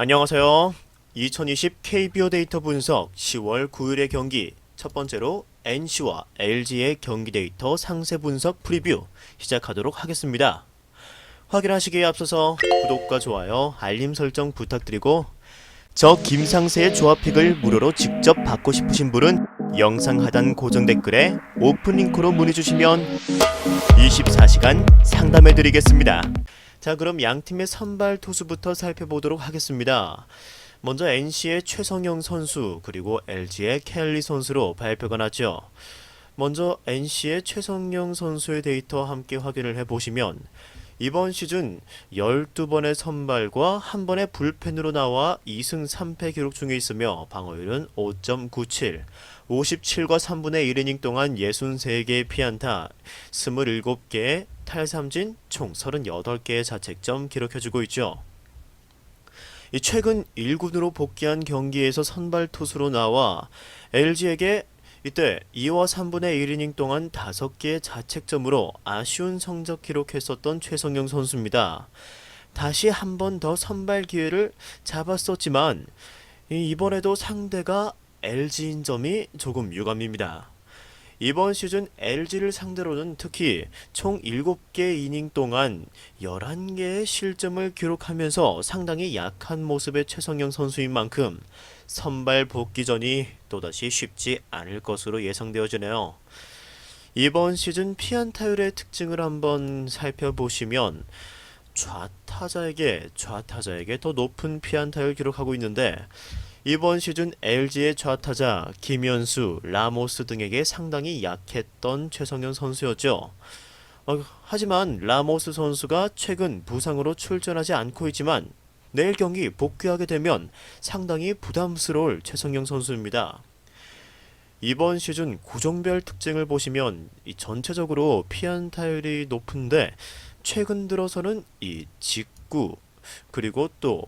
안녕하세요. 2020 KBO 데이터 분석 10월 9일의 경기 첫 번째로 NC와 LG의 경기 데이터 상세 분석 프리뷰 시작하도록 하겠습니다. 확인하시기에 앞서서 구독과 좋아요, 알림 설정 부탁드리고 저 김상세의 조합픽을 무료로 직접 받고 싶으신 분은 영상 하단 고정 댓글에 오픈 링크로 문의 주시면 24시간 상담해드리겠습니다. 자, 그럼 양팀의 선발 투수부터 살펴보도록 하겠습니다. 먼저 NC의 최성영 선수 그리고 LG의 켈리 선수로 발표가 났죠. 먼저 NC의 최성영 선수의 데이터 함께 확인을 해보시면 이번 시즌 12번의 선발과 1번의 불펜으로 나와 2승 3패 기록 중에 있으며 방어율은 5.97, 57과 3분의 1이닝 동안 63개의 피안타, 27개의 탈삼진, 총 38개의 자책점 기록해주고 있죠. 최근 1군으로 복귀한 경기에서 선발 투수로 나와 LG에게 이때 2와 3분의 1이닝 동안 5개의 자책점으로 아쉬운 성적 기록했었던 최성영 선수입니다. 다시 한 번 더 선발 기회를 잡았었지만 이번에도 상대가 LG인 점이 조금 유감입니다. 이번 시즌 LG를 상대로는 특히 총 7개 이닝 동안 11개의 실점을 기록하면서 상당히 약한 모습의 최성영 선수인 만큼 선발 복귀전이 또다시 쉽지 않을 것으로 예상되어지네요. 이번 시즌 피안타율의 특징을 한번 살펴보시면 좌타자에게 더 높은 피안타율 기록하고 있는데 이번 시즌 LG의 좌타자 김현수, 라모스 등에게 상당히 약했던 최성현 선수였죠. 하지만 라모스 선수가 최근 부상으로 출전하지 않고 있지만 내일 경기 복귀하게 되면 상당히 부담스러울 최성영 선수입니다. 이번 시즌 구종별 특징을 보시면 전체적으로 피안타율이 높은데 최근 들어서는 이 직구 그리고 또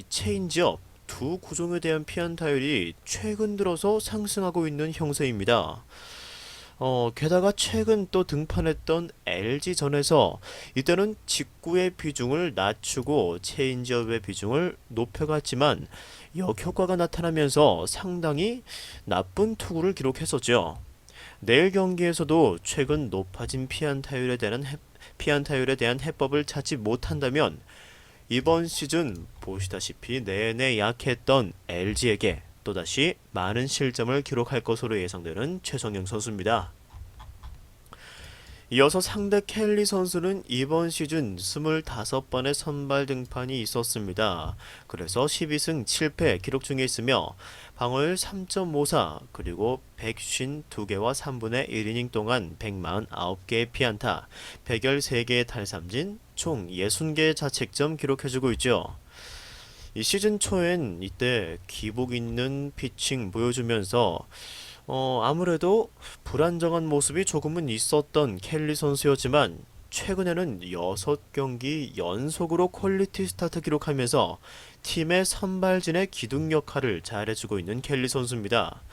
체인지업 두 구종에 대한 피안타율이 최근 들어서 상승하고 있는 형세입니다. 게다가 최근 또 등판했던 LG전에서 이때는 직구의 비중을 낮추고 체인지업의 비중을 높여갔지만 역효과가 나타나면서 상당히 나쁜 투구를 기록했었죠. 내일 경기에서도 최근 높아진 피안타율에 대한 해법을 찾지 못한다면 이번 시즌 보시다시피 내내 약했던 LG에게 또다시 많은 실점을 기록할 것으로 예상되는 최성영 선수입니다. 이어서 상대 켈리 선수는 이번 시즌 25번의 선발 등판이 있었습니다. 그래서 12승 7패 기록 중에 있으며 방어율 3.54 그리고 152개와 3분의 1이닝 동안 149개의 피안타, 113개의 탈삼진, 총 60개의 자책점 기록해주고 있죠. 이 시즌 초엔 이때 기복 있는 피칭 보여주면서 아무래도 불안정한 모습이 조금은 있었던 켈리 선수였지만 최근에는 6경기 연속으로 퀄리티 스타트 기록하면서 팀의 선발진의 기둥 역할을 잘해주고 있는 켈리 선수입니다.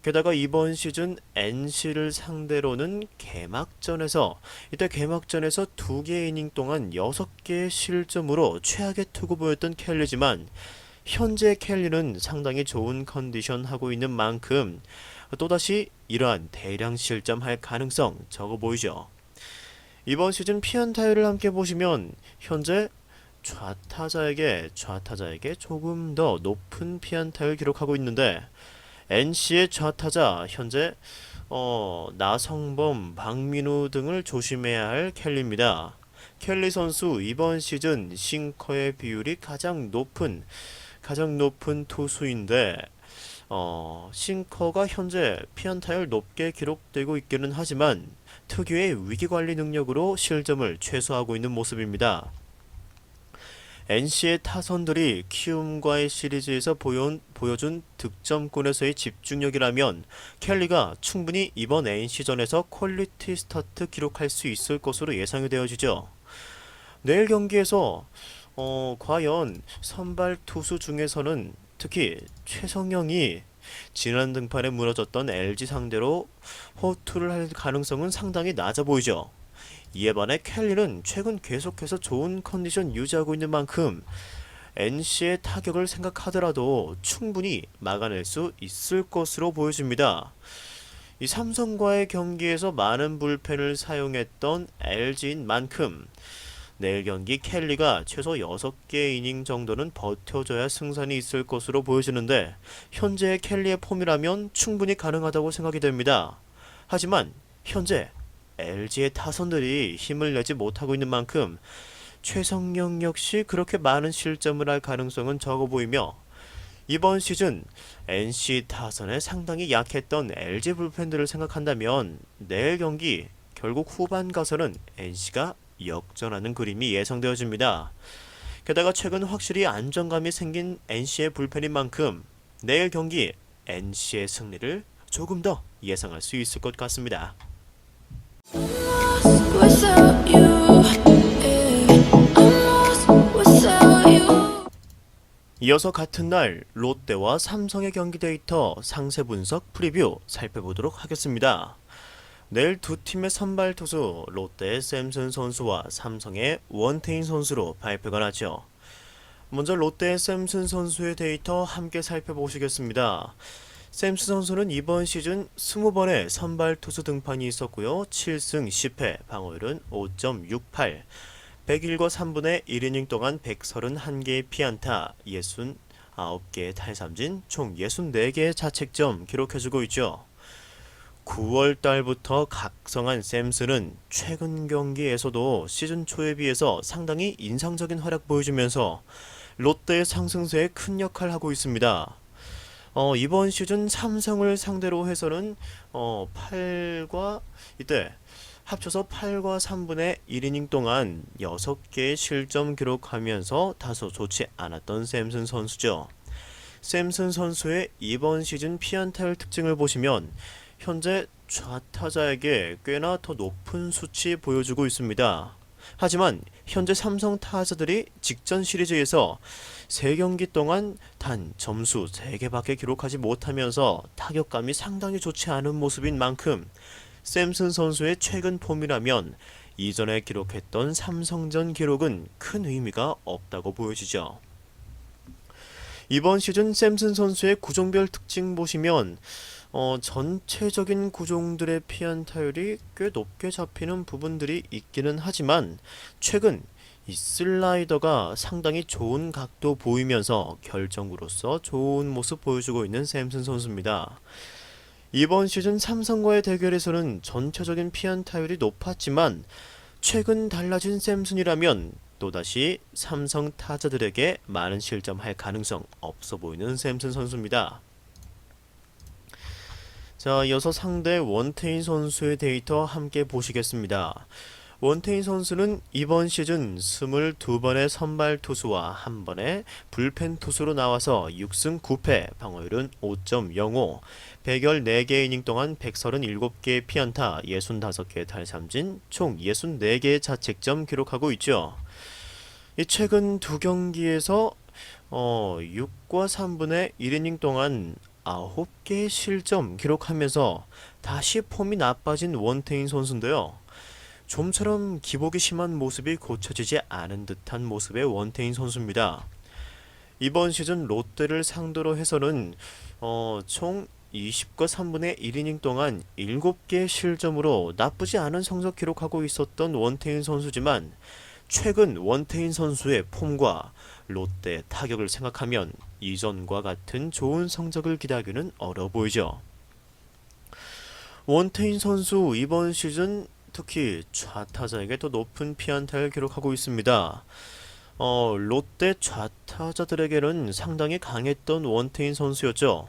게다가 이번 시즌 NC를 상대로는 개막전에서 2개 이닝 동안 6개의 실점으로 최악의 투구 보였던 켈리지만 현재 켈리는 상당히 좋은 컨디션 하고 있는 만큼 또다시 이러한 대량 실점할 가능성 적어 보이죠. 이번 시즌 피안타율을 함께 보시면 현재 좌타자에게 조금 더 높은 피안타율 기록하고 있는데 NC의 좌타자 현재 나성범, 박민우 등을 조심해야 할 켈리입니다. 켈리 선수 이번 시즌 싱커의 비율이 가장 높은 투수인데 싱커가 현재 피안타율 높게 기록되고 있기는 하지만 특유의 위기관리 능력으로 실점을 최소화하고 있는 모습입니다. NC의 타선들이 키움과의 시리즈에서 보여준 득점권에서의 집중력이라면 켈리가 충분히 이번 NC전에서 퀄리티 스타트 기록할 수 있을 것으로 예상이 되어지죠. 내일 경기에서 과연 선발 투수 중에서는 특히 최성영이 지난 등판에 무너졌던 LG 상대로 호투를 할 가능성은 상당히 낮아 보이죠. 이에 반해 켈리는 최근 계속해서 좋은 컨디션 유지하고 있는 만큼 NC의 타격을 생각하더라도 충분히 막아낼 수 있을 것으로 보여집니다. 이 삼성과의 경기에서 많은 불펜을 사용했던 LG인 만큼 내일 경기 켈리가 최소 6개 이닝 정도는 버텨줘야 승산이 있을 것으로 보여지는데 현재의 켈리의 폼이라면 충분히 가능하다고 생각이 됩니다. 하지만 현재 LG의 타선들이 힘을 내지 못하고 있는 만큼 최성령 역시 그렇게 많은 실점을 할 가능성은 적어 보이며 이번 시즌 NC 타선에 상당히 약했던 LG 불펜들을 생각한다면 내일 경기 결국 후반 가서는 NC가 역전하는 그림이 예상되어집니다. 게다가 최근 확실히 안정감이 생긴 NC의 불펜인 만큼 내일 경기 NC의 승리를 조금 더 예상할 수 있을 것 같습니다. 이어서 같은 날 롯데와 삼성의 경기 데이터 상세 분석 프리뷰 살펴보도록 하겠습니다. 내일 두 팀의 선발 투수 롯데의 샘슨 선수와 삼성의 원태인 선수로 발표가 나죠. 먼저 롯데의 샘슨 선수의 데이터 함께 살펴보시겠습니다. 샘슨 선수는 이번 시즌 20번의 선발 투수 등판이 있었고요. 7승 10패, 방어율은 5.68, 101과 3분의 1이닝 동안 131개의 피안타, 69개의 탈삼진, 총 64개의 자책점 기록해주고 있죠. 9월 달부터 각성한 샘슨은 최근 경기에서도 시즌 초에 비해서 상당히 인상적인 활약 보여주면서 롯데의 상승세에 큰 역할을 하고 있습니다. 이번 시즌 삼성을 상대로 해서는 8과 이때 합쳐서 8과 3분의 1이닝 동안 6개의 실점 기록하면서 다소 좋지 않았던 샘슨 선수죠. 샘슨 선수의 이번 시즌 피안타율 특징을 보시면 현재 좌타자에게 꽤나 더 높은 수치 보여주고 있습니다. 하지만 현재 삼성 타자들이 직전 시리즈에서 3경기 동안 단 점수 3개밖에 기록하지 못하면서 타격감이 상당히 좋지 않은 모습인 만큼 샘슨 선수의 최근 폼이라면 이전에 기록했던 삼성전 기록은 큰 의미가 없다고 보여지죠. 이번 시즌 샘슨 선수의 구종별 특징 보시면 전체적인 구종들의 피안타율이 꽤 높게 잡히는 부분들이 있기는 하지만 최근 이 슬라이더가 상당히 좋은 각도 보이면서 결정구로서 좋은 모습 보여주고 있는 샘슨 선수입니다. 이번 시즌 삼성과의 대결에서는 전체적인 피안타율이 높았지만 최근 달라진 샘슨이라면 또다시 삼성 타자들에게 많은 실점할 가능성 없어 보이는 샘슨 선수입니다. 자, 이어서 상대 원태인 선수의 데이터 함께 보시겠습니다. 원태인 선수는 이번 시즌 22번의 선발 투수와 1번의 불펜 투수로 나와서 6승 9패, 방어율은 5.05, 114개 이닝 동안 137개의 피안타, 65개의 탈삼진, 총 64개의 자책점 기록하고 있죠. 이 최근 두 경기에서 6과 3분의 1이닝 동안 9개의 실점 기록하면서 다시 폼이 나빠진 원태인 선수인데요. 좀처럼 기복이 심한 모습이 고쳐지지 않은 듯한 모습의 원태인 선수입니다. 이번 시즌 롯데를 상대로 해서는 총 20과 3분의 1이닝 동안 7개의 실점으로 나쁘지 않은 성적 기록하고 있었던 원태인 선수지만 최근 원태인 선수의 폼과 롯데 타격을 생각하면 이전과 같은 좋은 성적을 기대하기는 어려워 보이죠. 원태인 선수 이번 시즌 특히 좌타자에게 더 높은 피안타를 기록하고 있습니다. 롯데 좌타자들에게는 상당히 강했던 원태인 선수였죠.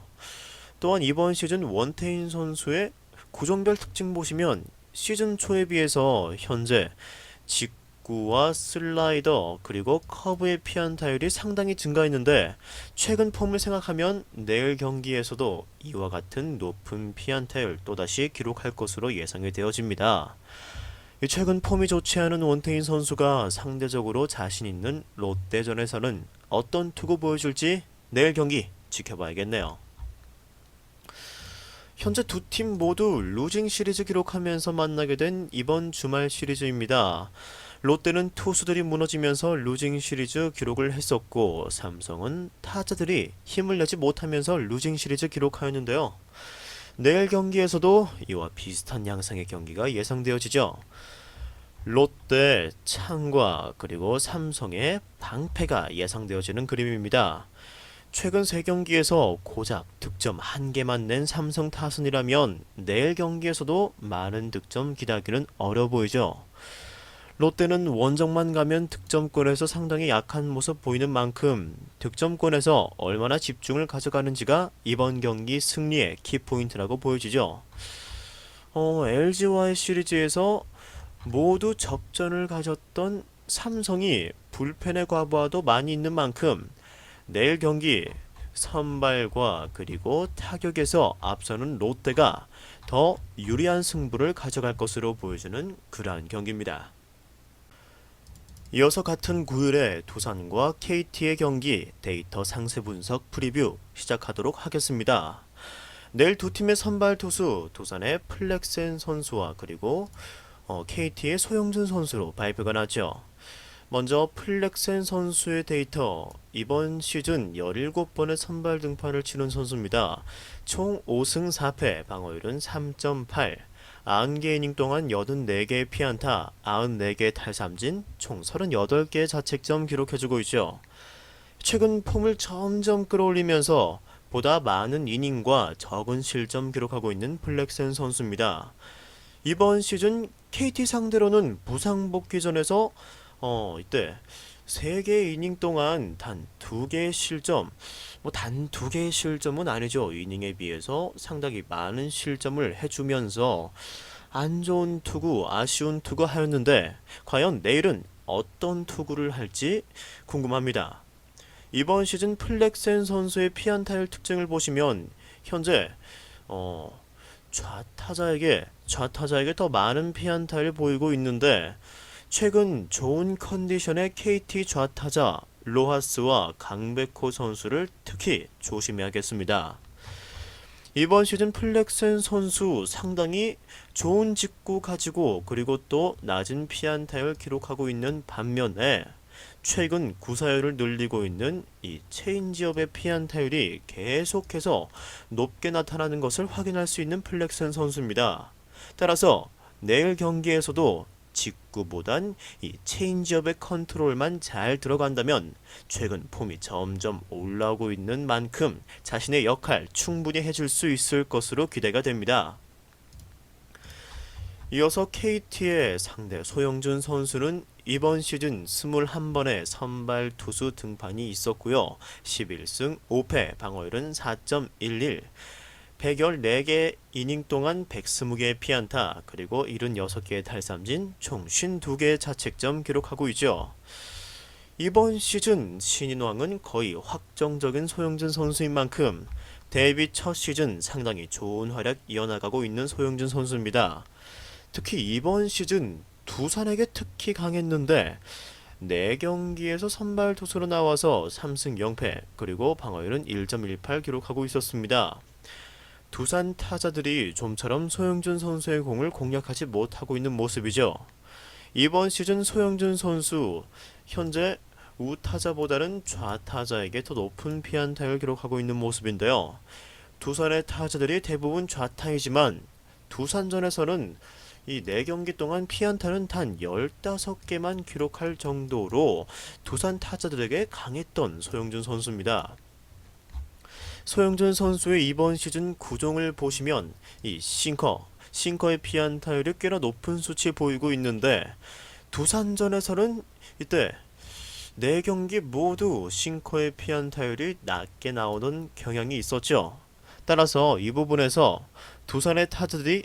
또한 이번 시즌 원태인 선수의 구종별 특징 보시면 시즌 초에 비해서 현재 직구와 슬라이더 그리고 커브의 피안타율이 상당히 증가했는데 최근 폼을 생각하면 내일 경기에서도 이와 같은 높은 피안타율 또다시 기록할 것으로 예상이 되어집니다. 최근 폼이 좋지 않은 원태인 선수가 상대적으로 자신 있는 롯데전에서는 어떤 투구 보여줄지 내일 경기 지켜봐야겠네요. 현재 두 팀 모두 루징 시리즈 기록하면서 만나게 된 이번 주말 시리즈입니다. 롯데는 투수들이 무너지면서 루징 시리즈 기록을 했었고 삼성은 타자들이 힘을 내지 못하면서 루징 시리즈 기록하였는데요. 내일 경기에서도 이와 비슷한 양상의 경기가 예상되어지죠. 롯데, 창과 그리고 삼성의 방패가 예상되어지는 그림입니다. 최근 3경기에서 고작 득점 1개만 낸 삼성 타선이라면 내일 경기에서도 많은 득점 기대하기는 어려 보이죠. 롯데는 원정만 가면 득점권에서 상당히 약한 모습 보이는 만큼 득점권에서 얼마나 집중을 가져가는지가 이번 경기 승리의 키포인트라고 보여지죠. LG와의 시리즈에서 모두 접전을 가졌던 삼성이 불펜의 과부하도 많이 있는 만큼 내일 경기 선발과 그리고 타격에서 앞서는 롯데가 더 유리한 승부를 가져갈 것으로 보여지는 그러한 경기입니다. 이어서 같은 9일에 두산과 KT의 경기 데이터 상세 분석 프리뷰 시작하도록 하겠습니다. 내일 두 팀의 선발 투수 두산의 플렉센 선수와 그리고 KT의 소영준 선수로 발표가 나죠. 먼저 플렉센 선수의 데이터, 이번 시즌 17번의 선발 등판을 치른 선수입니다. 총 5승 4패, 방어율은 3.8, 90개 이닝 동안 84개의 피안타, 94개의 탈삼진, 총 38개의 자책점 기록해주고 있죠. 최근 폼을 점점 끌어올리면서 보다 많은 이닝과 적은 실점 기록하고 있는 플렉센 선수입니다. 이번 시즌 KT 상대로는 부상 복귀전에서 이때 3개의 이닝 동안 단 2개의 실점, 단 2개의 실점은 아니죠. 이닝에 비해서 상당히 많은 실점을 해주면서 안 좋은 투구, 아쉬운 투구 하였는데 과연 내일은 어떤 투구를 할지 궁금합니다. 이번 시즌 플렉센 선수의 피안타율 특징을 보시면 현재 좌타자에게 더 많은 피안타를 보이고 있는데 최근 좋은 컨디션의 KT 좌타자 로하스와 강백호 선수를 특히 조심해야겠습니다. 이번 시즌 플렉센 선수 상당히 좋은 직구 가지고 그리고 또 낮은 피안타율 기록하고 있는 반면에 최근 구사율을 늘리고 있는 이 체인지업의 피안타율이 계속해서 높게 나타나는 것을 확인할 수 있는 플렉센 선수입니다. 따라서 내일 경기에서도 직구보단 이 체인지업의 컨트롤만 잘 들어간다면 최근 폼이 점점 올라오고 있는 만큼 자신의 역할 충분히 해줄 수 있을 것으로 기대가 됩니다. 이어서 KT의 상대 소영준 선수는 이번 시즌 21번의 선발 투수 등판이 있었고요. 11승 5패, 방어율은 4.11, 114개 이닝 동안 120개의 피안타, 그리고 76개의 탈삼진, 총 52개의 자책점 기록하고 있죠. 이번 시즌 신인왕은 거의 확정적인 소영준 선수인 만큼 데뷔 첫 시즌 상당히 좋은 활약 이어나가고 있는 소영준 선수입니다. 특히 이번 시즌 두산에게 특히 강했는데 4경기에서 선발 투수로 나와서 3승 0패, 그리고 방어율은 1.18 기록하고 있었습니다. 두산 타자들이 좀처럼 소영준 선수의 공을 공략하지 못하고 있는 모습이죠. 이번 시즌 소영준 선수 현재 우타자보다는 좌타자에게 더 높은 피안타를 기록하고 있는 모습인데요. 두산의 타자들이 대부분 좌타이지만 두산전에서는 이 4경기 동안 피안타는 단 15개만 기록할 정도로 두산 타자들에게 강했던 소영준 선수입니다. 소영준 선수의 이번 시즌 구종을 보시면 이 싱커의 피안타율이 꽤나 높은 수치 보이고 있는데 두산전에서는 이때 4경기 모두 싱커의 피안타율이 낮게 나오는 경향이 있었죠. 따라서 이 부분에서 두산의 타자들이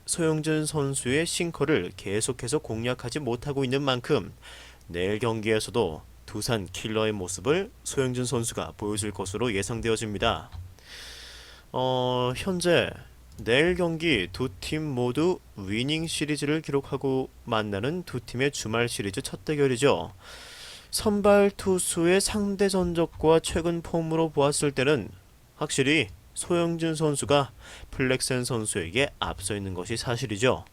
소영준 선수의 싱커를 계속해서 공략하지 못하고 있는 만큼 내일 경기에서도 두산 킬러의 모습을 소영준 선수가 보여줄 것으로 예상되어집니다. 현재 내일 경기 두 팀 모두 위닝 시리즈를 기록하고 만나는 두 팀의 주말 시리즈 첫 대결이죠. 선발 투수의 상대 전적과 최근 폼으로 보았을 때는 확실히 소영준 선수가 플렉센 선수에게 앞서 있는 것이 사실이죠.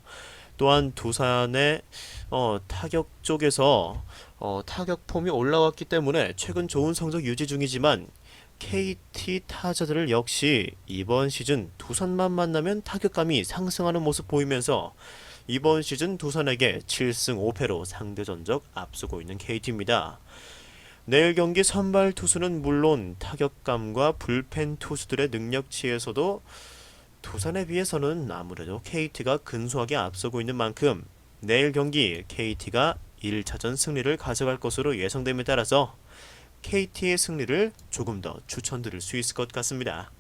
또한 두산의 타격 쪽에서 타격 폼이 올라왔기 때문에 최근 좋은 성적 유지 중이지만 KT 타자들을 역시 이번 시즌 두산만 만나면 타격감이 상승하는 모습 보이면서 이번 시즌 두산에게 7승 5패로 상대 전적 앞서고 있는 KT입니다. 내일 경기 선발 투수는 물론 타격감과 불펜 투수들의 능력치에서도 두산에 비해서는 아무래도 KT가 근소하게 앞서고 있는 만큼 내일 경기 KT가 1차전 승리를 가져갈 것으로 예상됨에 따라서 KT의 승리를 조금 더 추천드릴 수 있을 것 같습니다.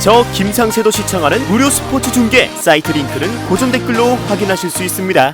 저 김상세도 시청하는 무료 스포츠 중계 사이트 링크는 고정 댓글로 확인하실 수 있습니다.